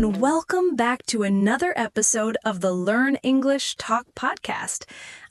and welcome back to another episode of the Learn English Talk podcast.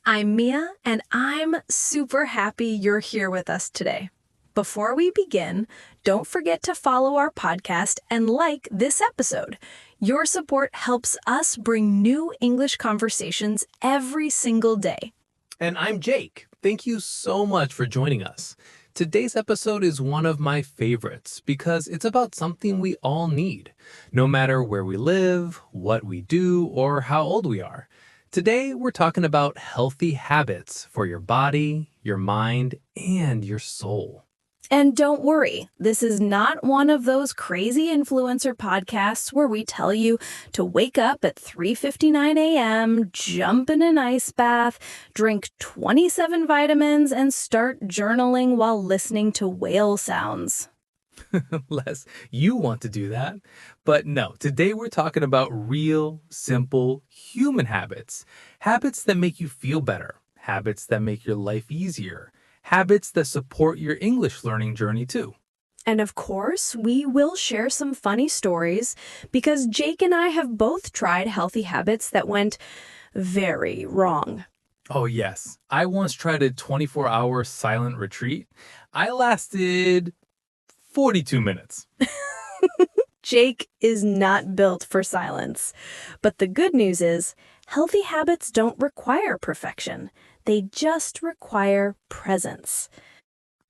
I'm Mia, and I'm super happy you're here with us today. Before we begin, don't forget to follow our podcast and like this episode. Your support helps us bring new English conversations every single day. And I'm Jake. Thank you so much for joining us. Today's episode is one of my favorites because it's about something we all need, no matter where we live, what we do, or how old we are. Today, we're talking about healthy habits for your body, your mind, and your soul. And don't worry, this is not one of those crazy influencer podcasts where we tell you to wake up at 3:59 a.m., jump in an ice bath, drink 27 vitamins, and start journaling while listening to whale sounds. Unless you want to do that. But no, today we're talking about real, simple, human habits. Habits that make you feel better. Habits that make your life easier. Habits that support your English learning journey too. And of course, we will share some funny stories because Jake and I have both tried healthy habits that went very wrong. Oh yes, I once tried a 24-hour silent retreat. I lasted 42 minutes. Jake is not built for silence. But the good news is, healthy habits don't require perfection. They just require presence.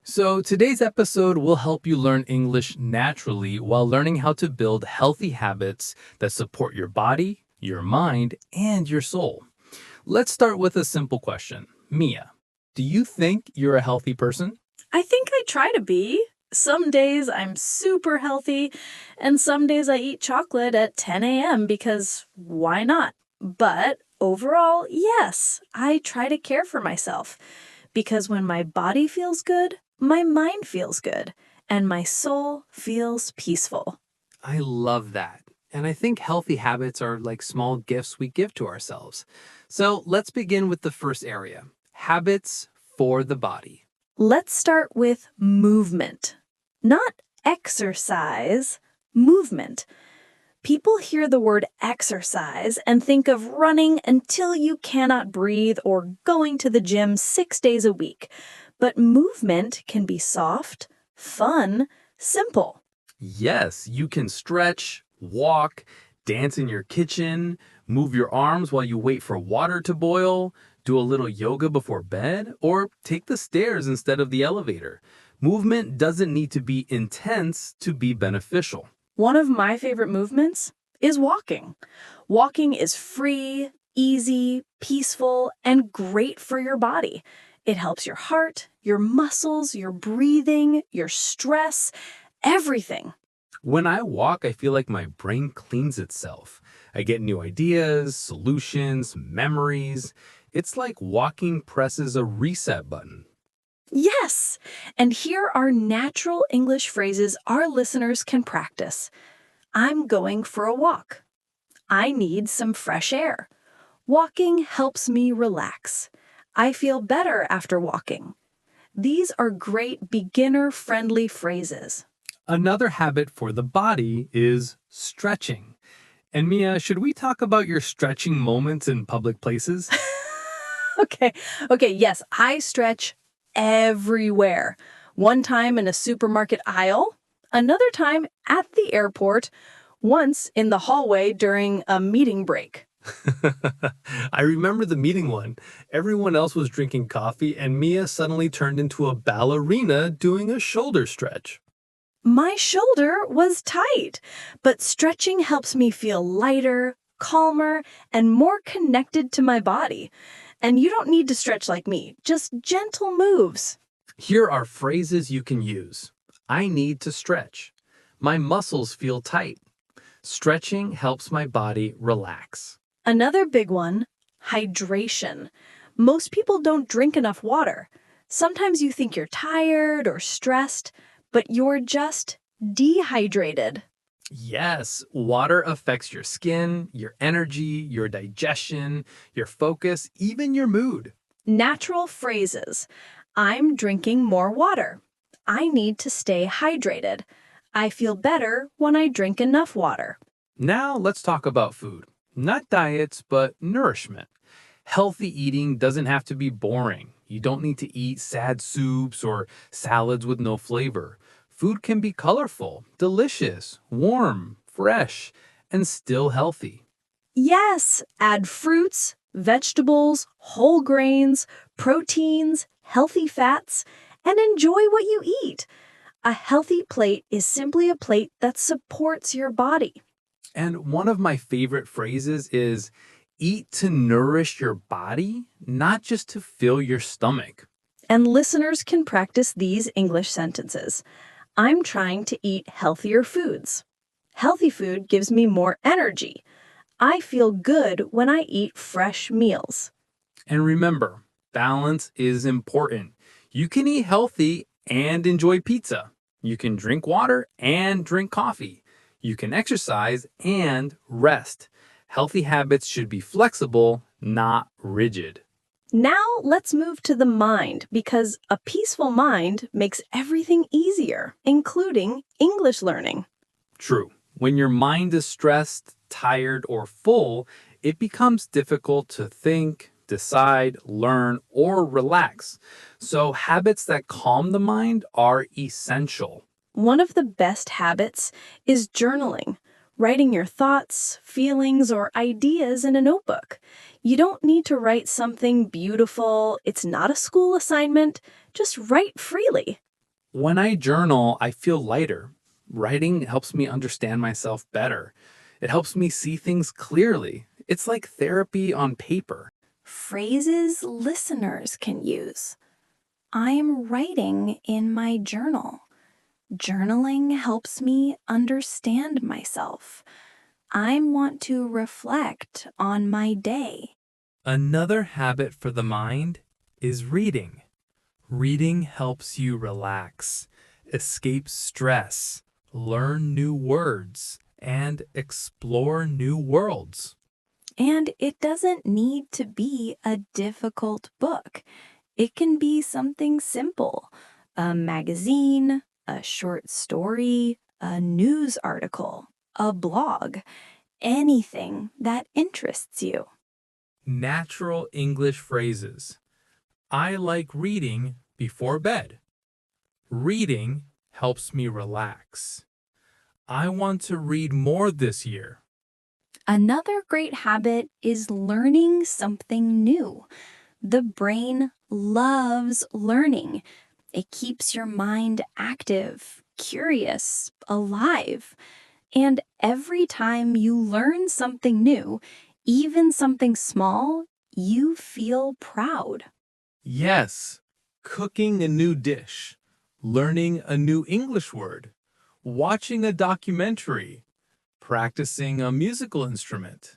So today's episode will help you learn English naturally while learning how to build healthy habits that support your body, your mind, and your soul. Let's start with a simple question. Mia, do you think you're a healthy person? I think I try to be. Some days I'm super healthy, and some days I eat chocolate at 10 a.m. because why not? But overall, yes, I try to care for myself. Because when my body feels good, my mind feels good, and my soul feels peaceful. I love that. And I think healthy habits are like small gifts we give to ourselves. So let's begin with the first area, habits for the body. Let's start with movement. Not exercise, movement. People hear the word exercise and think of running until you cannot breathe or going to the gym 6 days a week. But movement can be soft, fun, simple. Yes, you can stretch, walk, dance in your kitchen, move your arms while you wait for water to boil, do a little yoga before bed, or take the stairs instead of the elevator. Movement doesn't need to be intense to be beneficial. One of my favorite movements is walking. Walking is free, easy, peaceful, and great for your body. It helps your heart, your muscles, your breathing, your stress, everything. When I walk, I feel like my brain cleans itself. I get new ideas, solutions, memories. It's like walking presses a reset button. Yes, and here are natural English phrases our listeners can practice. I'm going for a walk. I need some fresh air. Walking helps me relax. I feel better after walking. These are great beginner-friendly phrases. Another habit for the body is stretching. And Mia, should we talk about your stretching moments in public places? Okay, yes, I stretch everywhere. One time in a supermarket aisle, another time at the airport, once in the hallway during a meeting break. I remember the meeting one. Everyone else was drinking coffee, and Mia suddenly turned into a ballerina doing a shoulder stretch. My shoulder was tight, but stretching helps me feel lighter, calmer, and more connected to my body. And you don't need to stretch like me, just gentle moves. Here are phrases you can use. I need to stretch. My muscles feel tight. Stretching helps my body relax. Another big one, hydration. Most people don't drink enough water. Sometimes you think you're tired or stressed, but you're just dehydrated. Yes, water affects your skin, your energy, your digestion, your focus, even your mood. Natural phrases. I'm drinking more water. I need to stay hydrated. I feel better when I drink enough water. Now let's talk about food. Not diets, but nourishment. Healthy eating doesn't have to be boring. You don't need to eat sad soups or salads with no flavor. Food can be colorful, delicious, warm, fresh, and still healthy. Yes, add fruits, vegetables, whole grains, proteins, healthy fats, and enjoy what you eat. A healthy plate is simply a plate that supports your body. And one of my favorite phrases is eat to nourish your body, not just to fill your stomach. And listeners can practice these English sentences. I'm trying to eat healthier foods. Healthy food gives me more energy. I feel good when I eat fresh meals. And remember, balance is important. You can eat healthy and enjoy pizza. You can drink water and drink coffee. You can exercise and rest. Healthy habits should be flexible, not rigid. Now let's move to the mind because a peaceful mind makes everything easier, including English learning. True. When your mind is stressed, tired, or full, it becomes difficult to think, decide, learn, or relax. So, habits that calm the mind are essential. One of the best habits is journaling, writing your thoughts, feelings, or ideas in a notebook. You don't need to write something beautiful, it's not a school assignment, just write freely. When I journal, I feel lighter. Writing helps me understand myself better. It helps me see things clearly. It's like therapy on paper. Phrases listeners can use. I'm writing in my journal. Journaling helps me understand myself. I want to reflect on my day. Another habit for the mind is reading. Reading helps you relax, escape stress, learn new words, and explore new worlds. And it doesn't need to be a difficult book. It can be something simple, a magazine, a short story, a news article, a blog, anything that interests you. Natural English phrases. I like reading before bed. Reading helps me relax. I want to read more this year. Another great habit is learning something new. The brain loves learning. It keeps your mind active, curious, alive. And every time you learn something new, even something small, you feel proud. Yes, cooking a new dish, learning a new English word, watching a documentary, practicing a musical instrument,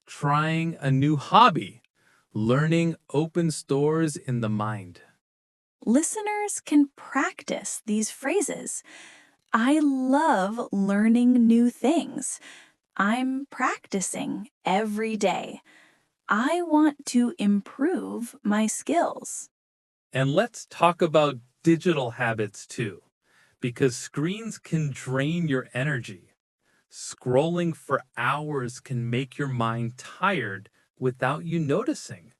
trying a new hobby, learning opens doors in the mind. Listeners can practice these phrases. I love learning new things. I'm practicing every day. I want to improve my skills. And let's talk about digital habits too, because screens can drain your energy. Scrolling for hours can make your mind tired without you noticing.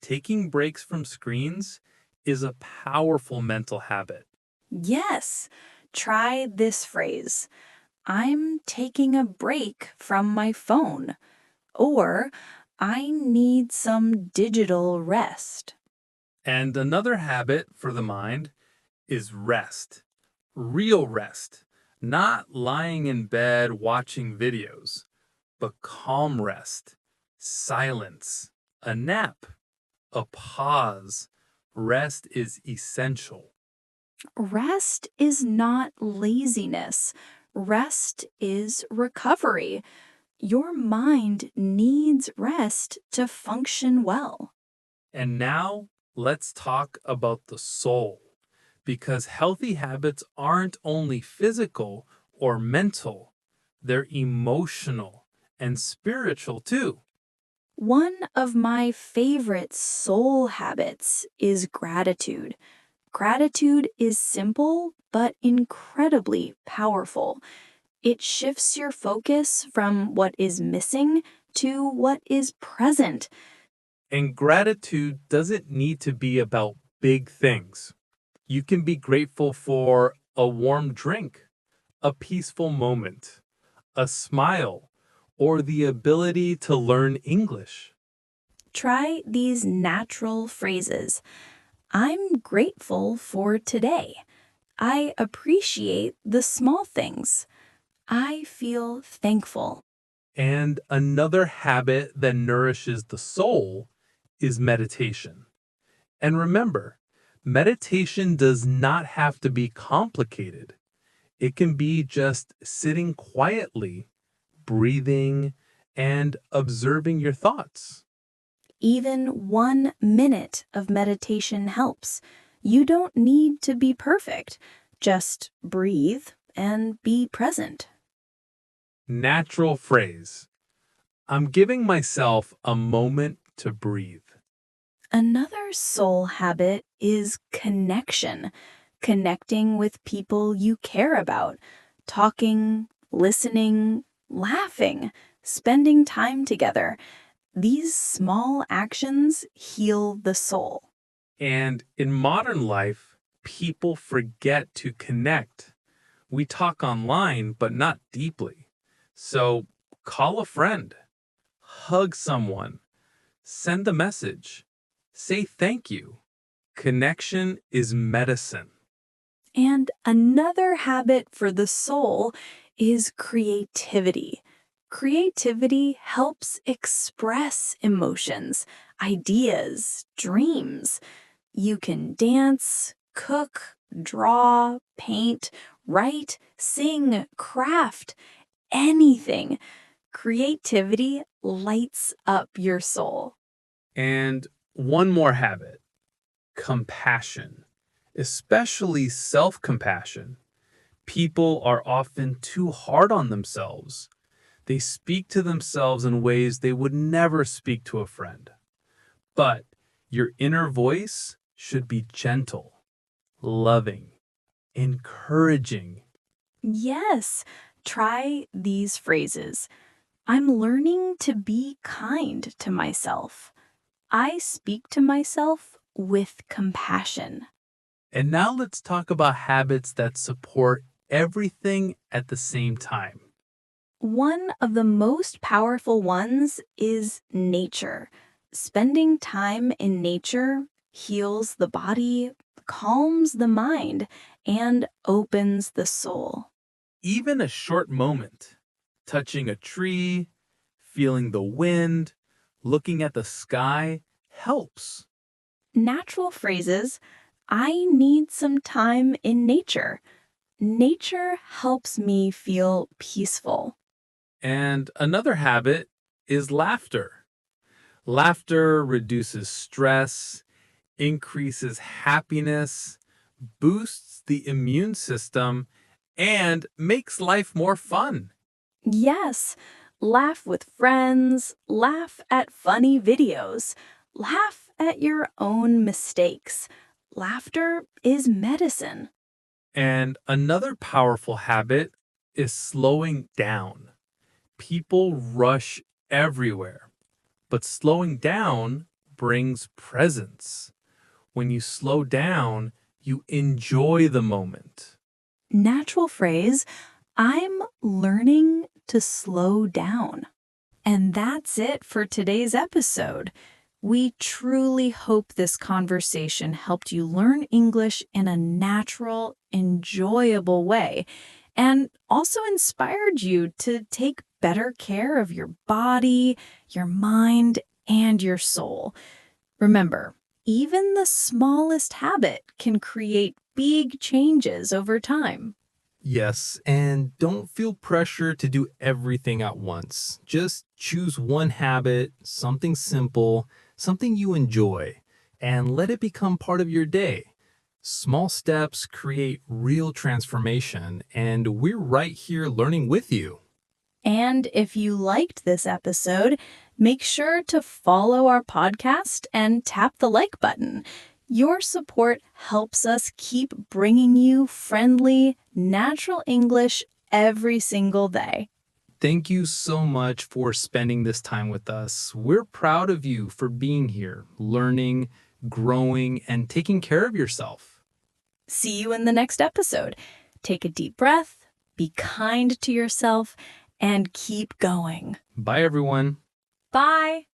Taking breaks from screens is a powerful mental habit. Yes, try this phrase. I'm taking a break from my phone. Or, I need some digital rest. And another habit for the mind is rest. Real rest, not lying in bed watching videos, but calm rest, silence, a nap, a pause. Rest is essential. Rest is not laziness. Rest is recovery. Your mind needs rest to function well. And now let's talk about the soul, because healthy habits aren't only physical or mental, they're emotional and spiritual too. One of my favorite soul habits is gratitude. Gratitude is simple but incredibly powerful. It shifts your focus from what is missing to what is present. And gratitude doesn't need to be about big things. You can be grateful for a warm drink, a peaceful moment, a smile, or the ability to learn English. Try these natural phrases. I'm grateful for today. I appreciate the small things. I feel thankful. And another habit that nourishes the soul is meditation. And remember, meditation does not have to be complicated. It can be just sitting quietly, breathing, and observing your thoughts. Even 1 minute of meditation helps. You don't need to be perfect. Just breathe and be present. Natural phrase. I'm giving myself a moment to breathe. Another soul habit is connection. Connecting with people you care about. Talking, listening, laughing, spending time together. These small actions heal the soul. And in modern life, people forget to connect. We talk online, but not deeply. So call a friend, hug someone, send a message, say thank you. Connection is medicine. And another habit for the soul is creativity. Creativity helps express emotions, ideas, dreams. You can dance, cook, draw, paint, write, sing, craft, anything. Creativity lights up your soul. And one more habit, compassion, especially self compassion. People are often too hard on themselves. They speak to themselves in ways they would never speak to a friend. But your inner voice should be gentle, loving, encouraging. Yes, try these phrases. I'm learning to be kind to myself. I speak to myself with compassion. And now let's talk about habits that support everything at the same time. One of the most powerful ones is nature. Spending time in nature heals the body, calms the mind, and opens the soul. Even a short moment, touching a tree, feeling the wind, looking at the sky helps. Natural phrases, I need some time in nature. Nature helps me feel peaceful. And another habit is laughter. Laughter reduces stress, increases happiness, boosts the immune system, and makes life more fun. Yes, laugh with friends, laugh at funny videos, laugh at your own mistakes. Laughter is medicine. And another powerful habit is slowing down. People rush everywhere, but slowing down brings presence. When you slow down, you enjoy the moment. Natural phrase, I'm learning to slow down. And that's it for today's episode. We truly hope this conversation helped you learn English in a natural, enjoyable way and also inspired you to take better care of your body, your mind, and your soul. Remember, even the smallest habit can create big changes over time. Yes, and don't feel pressure to do everything at once. Just choose one habit, something simple, something you enjoy, and let it become part of your day. Small steps create real transformation, and we're right here learning with you. And if you liked this episode, make sure to follow our podcast and tap the like button. Your support helps us keep bringing you friendly, natural English every single day. Thank you so much for spending this time with us. We're proud of you for being here, learning, growing, and taking care of yourself. See you in the next episode. Take a deep breath, be kind to yourself, and keep going. Bye, everyone. Bye.